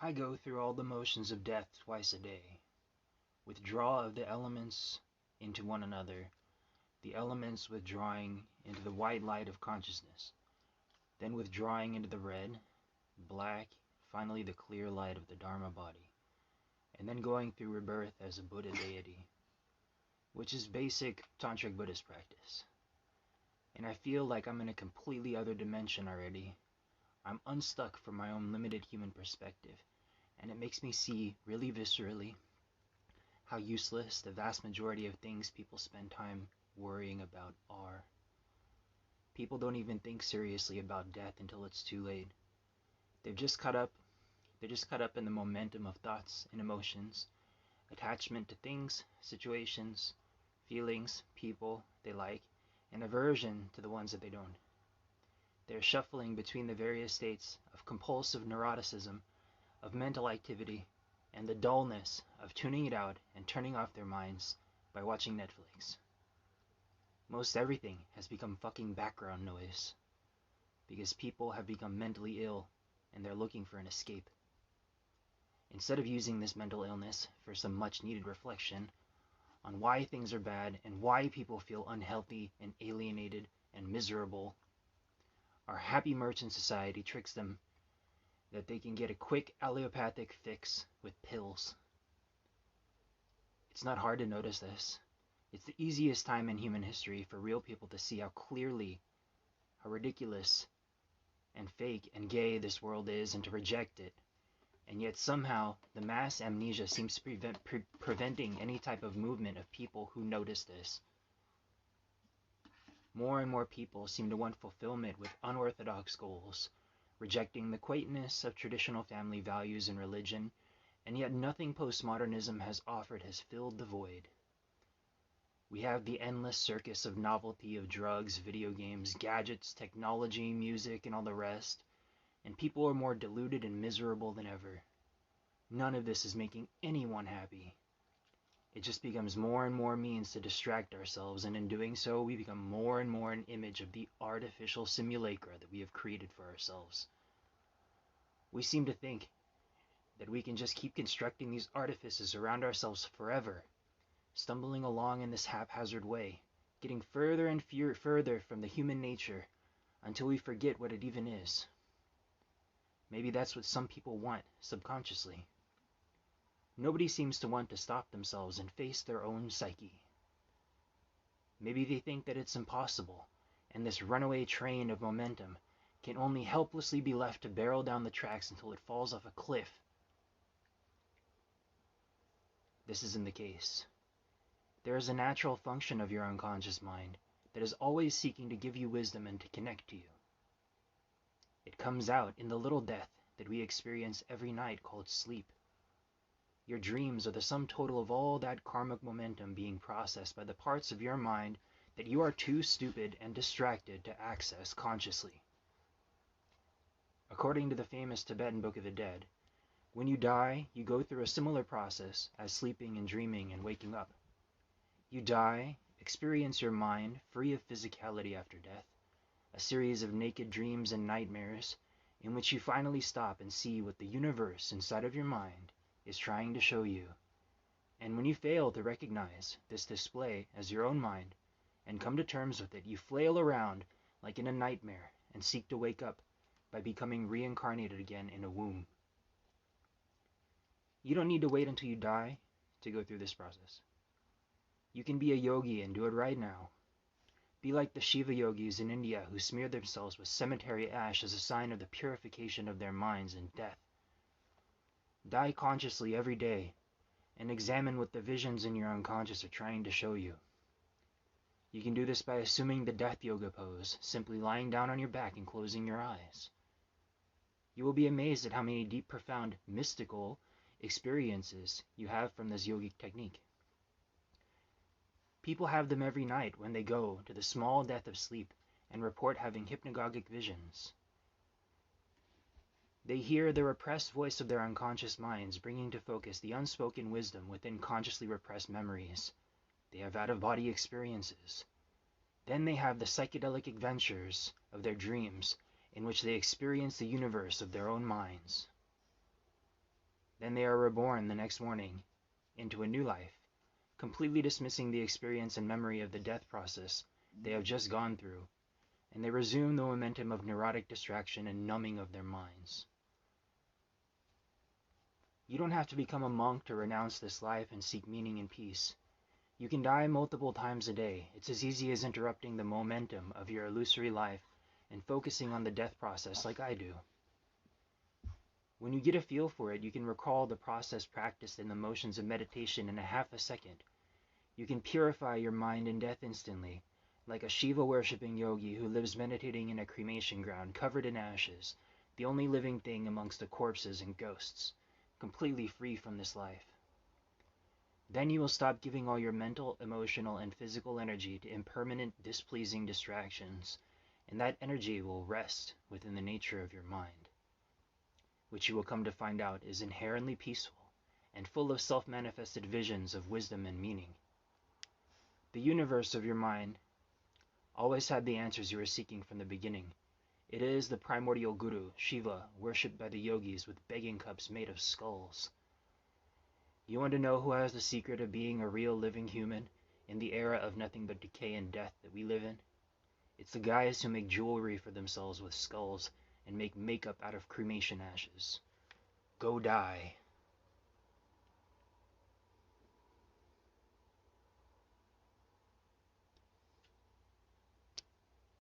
I go through all the motions of death twice a day. Withdrawal of the elements into one another, the elements withdrawing into the white light of consciousness, then withdrawing into the red, black, finally the clear light of the Dharma body, and then going through rebirth as a Buddha deity, which is basic tantric Buddhist practice. And I feel like I'm in a completely other dimension already. I'm unstuck from my own limited human perspective, and it makes me see really viscerally how useless the vast majority of things people spend time worrying about are. People don't even think seriously about death until it's too late. They're just caught up in the momentum of thoughts and emotions, attachment to things, situations, feelings, people they like, and aversion to the ones that they don't. They're shuffling between the various states of compulsive neuroticism, of mental activity, and the dullness of tuning it out and turning off their minds by watching Netflix. Most everything has become fucking background noise because people have become mentally ill and they're looking for an escape. Instead of using this mental illness for some much needed reflection on why things are bad and why people feel unhealthy and alienated and miserable, our happy merchant society tricks them that they can get a quick allopathic fix with pills. It's not hard to notice this. It's the easiest time in human history for real people to see how clearly, how ridiculous and fake and gay this world is and to reject it. And yet somehow the mass amnesia seems to be preventing any type of movement of people who notice this. More and more people seem to want fulfillment with unorthodox goals, rejecting the quaintness of traditional family values and religion, and yet nothing postmodernism has offered has filled the void. We have the endless circus of novelty of drugs, video games, gadgets, technology, music, and all the rest, and people are more deluded and miserable than ever. None of this is making anyone happy. It just becomes more and more means to distract ourselves, and in doing so, we become more and more an image of the artificial simulacra that we have created for ourselves. We seem to think that we can just keep constructing these artifices around ourselves forever, stumbling along in this haphazard way, getting further and further from the human nature until we forget what it even is. Maybe that's what some people want subconsciously. Nobody seems to want to stop themselves and face their own psyche. Maybe they think that it's impossible, and this runaway train of momentum can only helplessly be left to barrel down the tracks until it falls off a cliff. This isn't the case. There is a natural function of your unconscious mind that is always seeking to give you wisdom and to connect to you. It comes out in the little death that we experience every night called sleep. Your dreams are the sum total of all that karmic momentum being processed by the parts of your mind that you are too stupid and distracted to access consciously. According to the famous Tibetan Book of the Dead, when you die, you go through a similar process as sleeping and dreaming and waking up. You die, experience your mind free of physicality after death, a series of naked dreams and nightmares in which you finally stop and see what the universe inside of your mind is trying to show you. And when you fail to recognize this display as your own mind and come to terms with it, you flail around like in a nightmare and seek to wake up by becoming reincarnated again in a womb. You don't need to wait until you die to go through this process. You can be a yogi and do it right now. Be like the Shiva yogis in India who smear themselves with cemetery ash as a sign of the purification of their minds in death. Die consciously every day and examine what the visions in your unconscious are trying to show you. You can do this by assuming the death yoga pose, simply lying down on your back and closing your eyes. You will be amazed at how many deep, profound, mystical experiences you have from this yogic technique. People have them every night when they go to the small death of sleep and report having hypnagogic visions. They hear the repressed voice of their unconscious minds bringing to focus the unspoken wisdom within consciously repressed memories. They have out-of-body experiences. Then they have the psychedelic adventures of their dreams in which they experience the universe of their own minds. Then they are reborn the next morning into a new life, completely dismissing the experience and memory of the death process they have just gone through, and they resume the momentum of neurotic distraction and numbing of their minds. You don't have to become a monk to renounce this life and seek meaning and peace. You can die multiple times a day. It's as easy as interrupting the momentum of your illusory life and focusing on the death process like I do. When you get a feel for it, you can recall the process practiced in the motions of meditation in a half a second. You can purify your mind in death instantly, like a Shiva-worshipping yogi who lives meditating in a cremation ground covered in ashes, the only living thing amongst the corpses and ghosts, completely free from this life. Then you will stop giving all your mental, emotional, and physical energy to impermanent, displeasing distractions, and that energy will rest within the nature of your mind, which you will come to find out is inherently peaceful and full of self-manifested visions of wisdom and meaning. The universe of your mind always had the answers you were seeking from the beginning. It is the primordial guru, Shiva, worshipped by the yogis with begging cups made of skulls. You want to know who has the secret of being a real living human in the era of nothing but decay and death that we live in? It's the guys who make jewelry for themselves with skulls and make makeup out of cremation ashes. Go die.